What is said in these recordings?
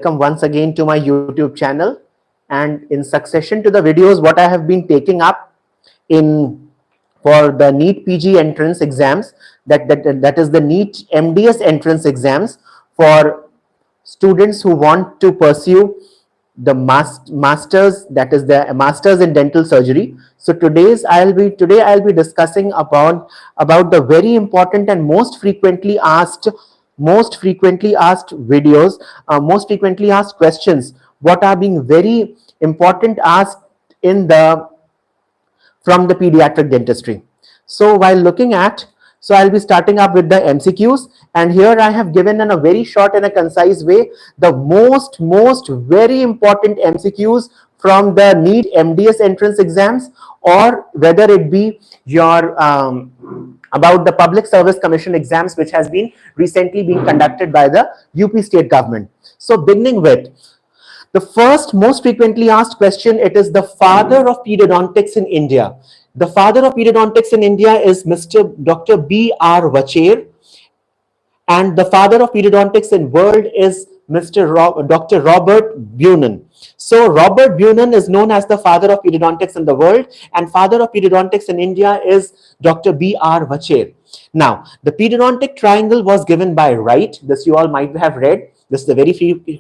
once again to my YouTube channel. And in succession to the videos, what I have been taking up in for the NEET PG entrance exams, that is the NEET MDS entrance exams for students who want to pursue the masters, that is the masters in dental surgery. So today I'll be discussing about the very important and most frequently asked videos, most frequently asked questions, what are being very important asked in the from the pediatric dentistry. So while looking at, so I'll be starting up with the MCQs, and here I have given in a very short and a concise way the most very important MCQs from the NEET MDS entrance exams, or whether it be your about the Public Service Commission exams, which has been recently been conducted by the UP state government. So beginning with the first most frequently asked question, it is the father of pedodontics in India. The father of pedodontics in India is Dr. B.R. Vacher, and the father of pedodontics in world is Dr. Robert Bunin. So Robert Bunin is known as the father of pedodontics in the world, and father of pedodontics in India is Dr. B.R. Vacher. Now, the pedodontic triangle was given by Wright. This you all might have read. This is a very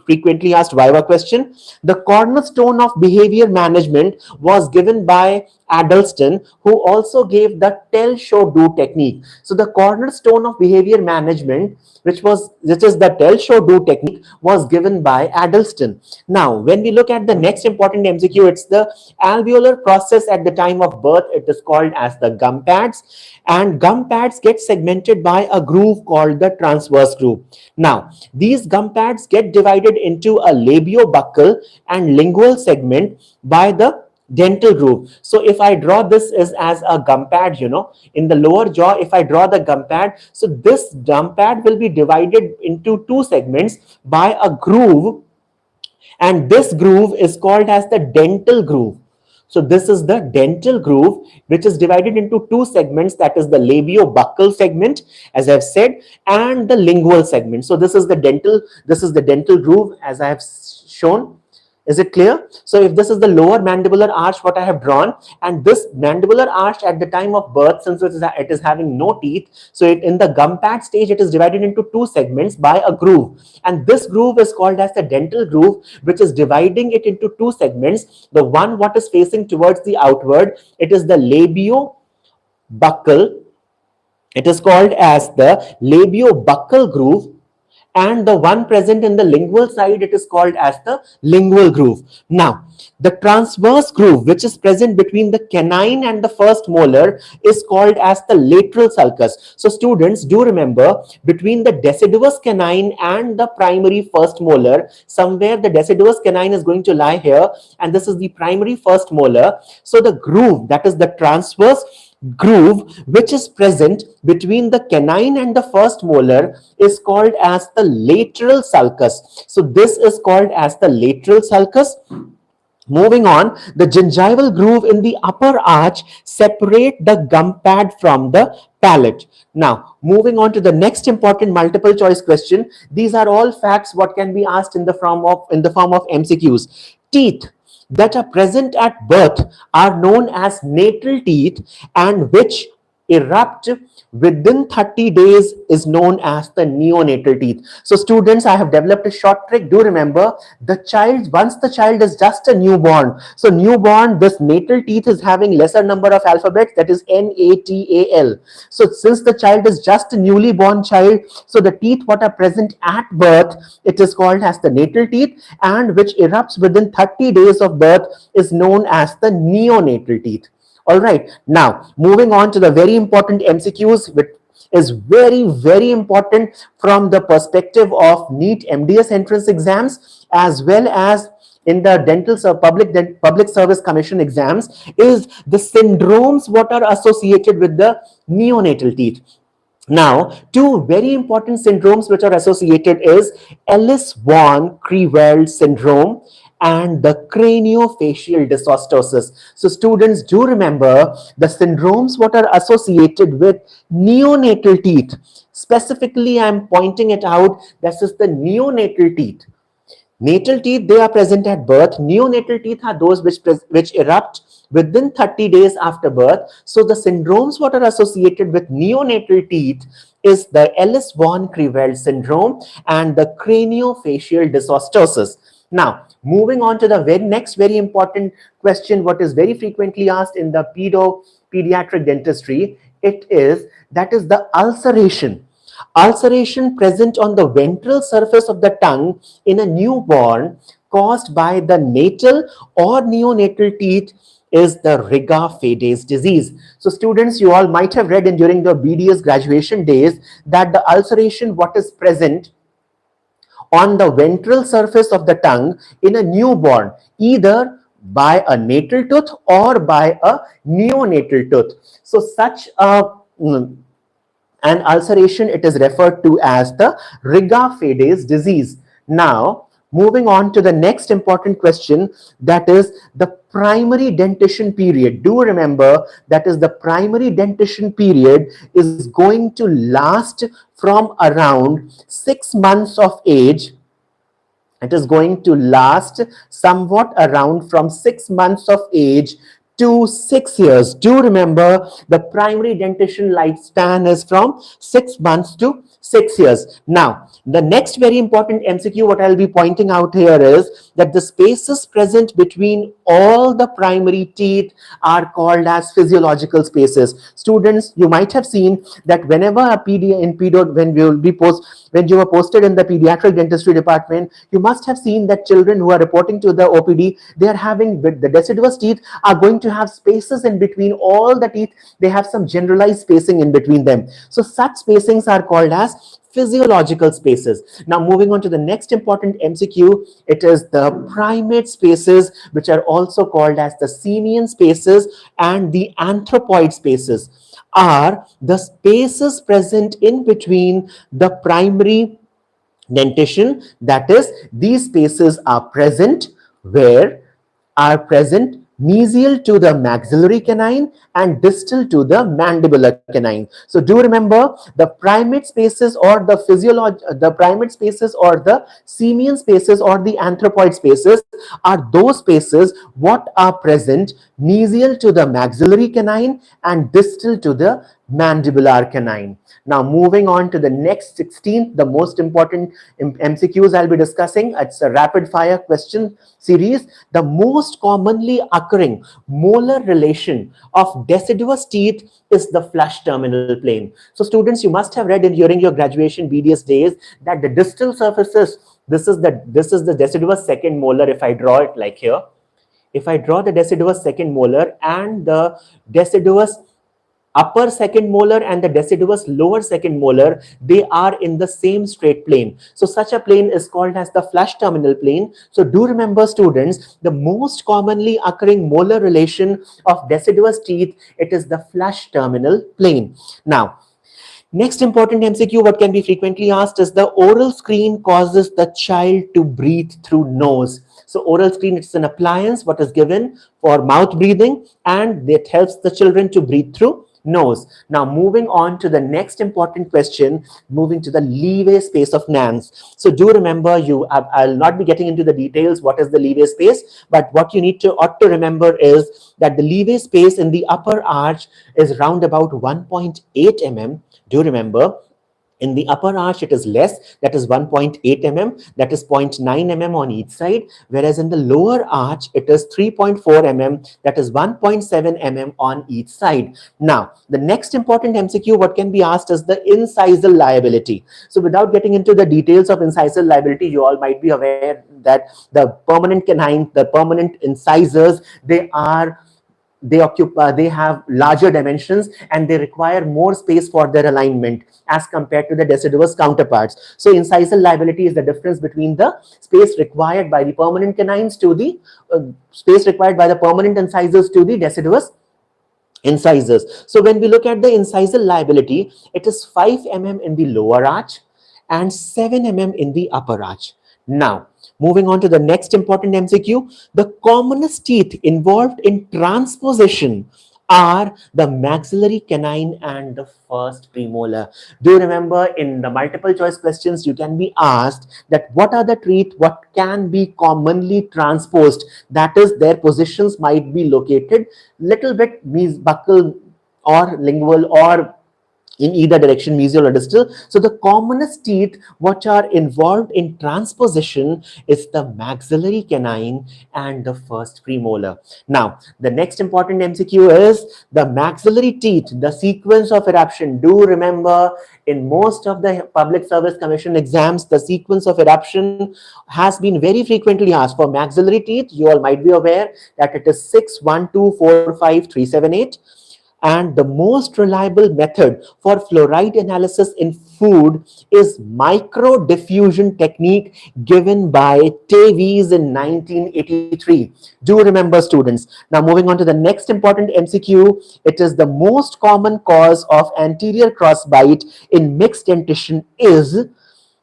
frequently asked Viva question. The cornerstone of behavior management was given by Addleston, who also gave the tell, show, do technique. So the cornerstone of behavior management, which is the tell, show, do technique, was given by Addleston. Now, when we look at the next important MCQ, it's the alveolar process at the time of birth. It is called as the gum pads, and gum pads get segmented by a groove called the transverse groove. Now, these gum pads get divided into a labiobuccal and lingual segment by the dental groove. So if I draw this as a gum pad, in the lower jaw, if I draw the gum pad, so this gum pad will be divided into two segments by a groove, and this groove is called as the dental groove. So this is the dental groove, which is divided into two segments, that is the labiobuccal segment, as I've said, and the lingual segment. So this is the dental groove, as I have shown. Is it clear? So if this is the lower mandibular arch, what I have drawn, and this mandibular arch at the time of birth, since it is having no teeth, so in the gum pad stage, it is divided into two segments by a groove, and this groove is called as the dental groove, which is dividing it into two segments. The one what is facing towards the outward, it is the labiobuccal. It is called as the labiobuccal groove, and the one present in the lingual side, it is called as the lingual groove. Now, the transverse groove, which is present between the canine and the first molar, is called as the lateral sulcus. So students, do remember, between the deciduous canine and the primary first molar, somewhere the deciduous canine is going to lie here, and this is the primary first molar. So the groove, that is the transverse groove, which is present between the canine and the first molar, is called as the lateral sulcus. So this is called as the lateral sulcus. Moving on, the gingival groove in the upper arch separate the gum pad from the palate. Now, moving on to the next important multiple choice question. These are all facts what can be asked in the form of MCQs. Teeth that are present at birth are known as natal teeth, and which erupt within 30 days is known as the neonatal teeth. So students, I have developed a short trick. Do remember, once the child is just a newborn, so newborn, this natal teeth is having lesser number of alphabets, that is NATAL. So since the child is just a newly born child, so the teeth what are present at birth, it is called as the natal teeth, and which erupts within 30 days of birth is known as the neonatal teeth. All right, now moving on to the very important MCQs, which is very important from the perspective of NEET MDS entrance exams, as well as in the Public Service Commission exams, is the syndromes what are associated with the neonatal teeth. Now, two very important syndromes which are associated is Ellis-Von Creveld syndrome and the craniofacial dysostosis. So students, do remember the syndromes what are associated with neonatal teeth. Specifically, I'm pointing it out, this is the neonatal teeth. Natal teeth, they are present at birth. Neonatal teeth are those which erupt within 30 days after birth. So the syndromes what are associated with neonatal teeth is the Ellis von Creveld syndrome and the craniofacial dysostosis. Now, moving on to the next very important question, what is very frequently asked in the pediatric dentistry, it is, that is the ulceration. Ulceration present on the ventral surface of the tongue in a newborn caused by the natal or neonatal teeth is the Riga Fades disease. So students, you all might have read in during the BDS graduation days that the ulceration what is present on the ventral surface of the tongue in a newborn, either by a natal tooth or by a neonatal tooth. So such a and ulceration, it is referred to as the Riga Fades disease. Now, moving on to the next important question, that is the primary dentition period. Do remember that is the primary dentition period is going to last from around 6 months of age. It is going to last somewhat around from 6 months of age to 6 years. Do remember the primary dentition lifespan is from 6 months to 6 years. Now, the next very important MCQ what I'll be pointing out here is that the spaces present between all the primary teeth are called as physiological spaces. Students, you might have seen that whenever a when you were posted in the pediatric dentistry department, you must have seen that children who are reporting to the OPD, they are having, with the deciduous teeth are going to have spaces in between all the teeth. They have some generalized spacing in between them. So such spacings are called as physiological spaces. Now moving on to the next important MCQ, it is the primate spaces, which are also called as the simian spaces and the anthropoid spaces, are the spaces present in between the primary dentition. That is, these spaces are present mesial to the maxillary canine and distal to the mandibular canine. So do remember the primate spaces or the primate spaces or the simian spaces or the anthropoid spaces are those spaces what are present mesial to the maxillary canine and distal to the mandibular canine. Now moving on to the next 16th, the most important MCQs I'll be discussing. It's a rapid fire question series. The most commonly occurring molar relation of deciduous teeth is the flush terminal plane. So students, you must have read during your graduation BDS days that the distal surfaces, this is the deciduous second molar. If I draw it like here, if I draw the deciduous second molar and the deciduous upper second molar and the deciduous lower second molar, they are in the same straight plane. So such a plane is called as the flush terminal plane. So do remember students, the most commonly occurring molar relation of deciduous teeth, it is the flush terminal plane. Now, next important MCQ what can be frequently asked is the oral screen causes the child to breathe through nose. So oral screen, it's an appliance what is given for mouth breathing and it helps the children to breathe through nose. Now moving on to the next important question, moving to the leeway space of Nance. So do remember, I'll not be getting into the details what is the leeway space, but what you ought to remember is that the leeway space in the upper arch is round about 1.8 mm. Do remember, in the upper arch, it is less, that is 1.8 mm, that is 0.9 mm on each side, whereas in the lower arch, it is 3.4 mm, that is 1.7 mm on each side. Now, the next important MCQ, what can be asked is the incisal liability. So without getting into the details of incisal liability, you all might be aware that the permanent canine, the permanent incisors, they have larger dimensions and they require more space for their alignment as compared to the deciduous counterparts. So incisal liability is the difference between the space required by the permanent canines to the space required by the permanent incisors to the deciduous incisors. So when we look at the incisal liability, it is 5 mm in the lower arch and 7 mm in the upper arch. Now, moving on to the next important MCQ, the commonest teeth involved in transposition are the maxillary canine and the first premolar. Do you remember in the multiple choice questions you can be asked that what are the teeth what can be commonly transposed, that is their positions might be located little bit buccal or lingual or in either direction, mesial or distal. So the commonest teeth which are involved in transposition is the maxillary canine and the first premolar. Now, the next important MCQ is the maxillary teeth, the sequence of eruption. Do remember in most of the Public Service Commission exams, the sequence of eruption has been very frequently asked. For maxillary teeth, you all might be aware that it is 6, 1, 2, 4, 5, 3, 7, 8. And the most reliable method for fluoride analysis in food is microdiffusion technique given by Davies in 1983. Do remember, students. Now, moving on to the next important MCQ, it is the most common cause of anterior crossbite in mixed dentition is,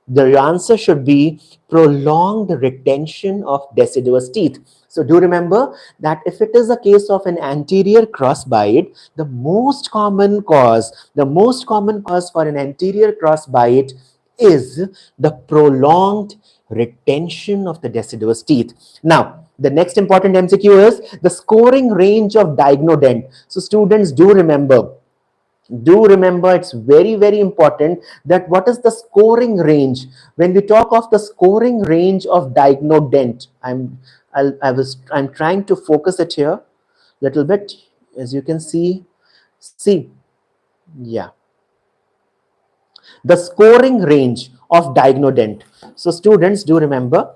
the answer should be prolonged retention of deciduous teeth. So do remember that if it is a case of an anterior crossbite, the most common cause for an anterior crossbite is the prolonged retention of the deciduous teeth. Now, the next important MCQ is the scoring range of diagonodent. So students, do remember it's very important that what is the scoring range. When we talk of the scoring range of diagonodent, I'm trying to focus it here little bit, as you can see, yeah, the scoring range of diagonodent. So students, do remember,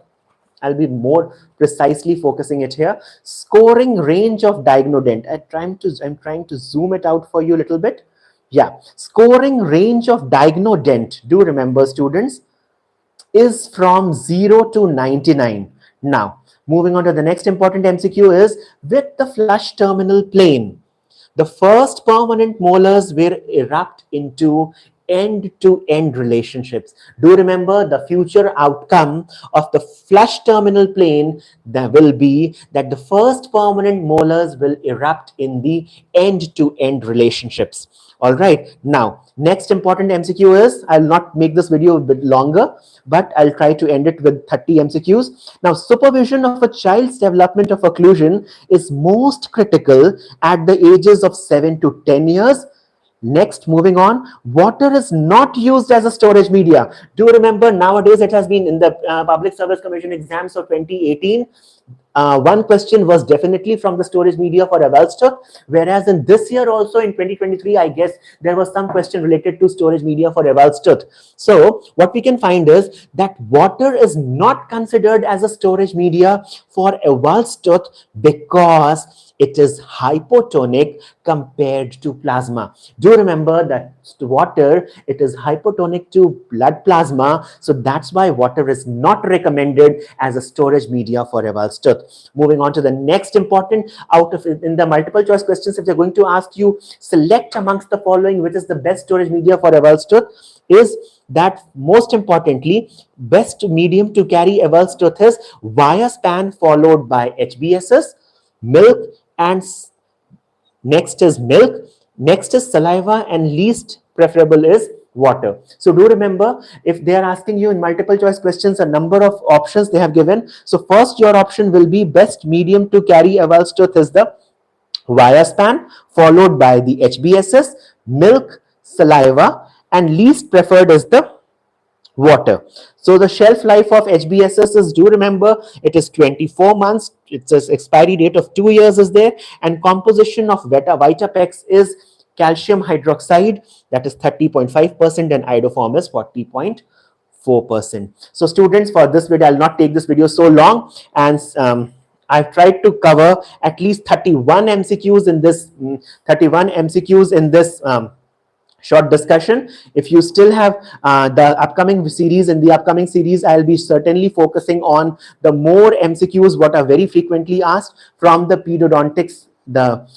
I'll be more precisely focusing it here. Scoring range of diagonodent. I'm trying to zoom it out for you a little bit. Yeah, scoring range of diagonodent, do remember, students, is from 0 to 99. Now, moving on to the next important MCQ is, with the flush terminal plane, the first permanent molars will erupt into end-to-end relationships. Do remember the future outcome of the flush terminal plane, there will be that the first permanent molars will erupt in the end-to-end relationships. All right. Now, next important MCQ is, I'll not make this video a bit longer, but I'll try to end it with 30 MCQs. Now, supervision of a child's development of occlusion is most critical at the ages of 7 to 10 years. Next, moving on, water is not used as a storage media. Do remember, nowadays it has been in the Public Service Commission exams of 2018. One question was definitely from the storage media for Eval's tooth, whereas in this year also in 2023, I guess there was some question related to storage media for Eval's tooth. So what we can find is that water is not considered as a storage media for Eval's tooth because it is hypotonic compared to plasma. Do remember that water, it is hypotonic to blood plasma. So that's why water is not recommended as a storage media for Eval's tooth. Moving on to the next important, in the multiple choice questions, if they're going to ask you, select amongst the following which is the best storage media for Eval's tooth, is that most importantly, best medium to carry Eval's tooth is wire span followed by HBSS, milk, and next is milk, next is saliva, and least preferable is water. So do remember, if they are asking you in multiple choice questions a number of options they have given, so first your option will be best medium to carry Eval's tooth is the wire span followed by the HBSS, milk, saliva, and least preferred is the water. So the shelf life of HBSS is, do remember, it is 24 months. It's an expiry date of 2 years is there, and composition of Vitapex is calcium hydroxide, that is 30.5%, and iodoform is 40.4%. So students, for this video, I'll not take this video so long, and I've tried to cover at least 31 MCQs in this short discussion. If you still have the upcoming series, I'll be certainly focusing on the more MCQs what are very frequently asked from the pedodontics, the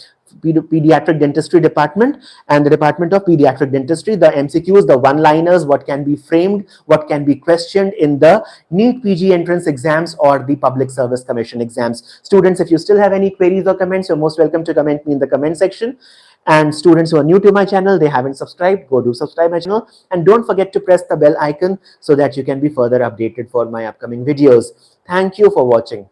Pediatric Dentistry department and the Department of Pediatric Dentistry. The MCQs, the one-liners, what can be framed, what can be questioned in the NEET PG entrance exams or the Public Service Commission exams. Students, if you still have any queries or comments, you're most welcome to comment me in the comment section. And students who are new to my channel, they haven't subscribed, go do subscribe my channel, and don't forget to press the bell icon so that you can be further updated for my upcoming videos. Thank you for watching.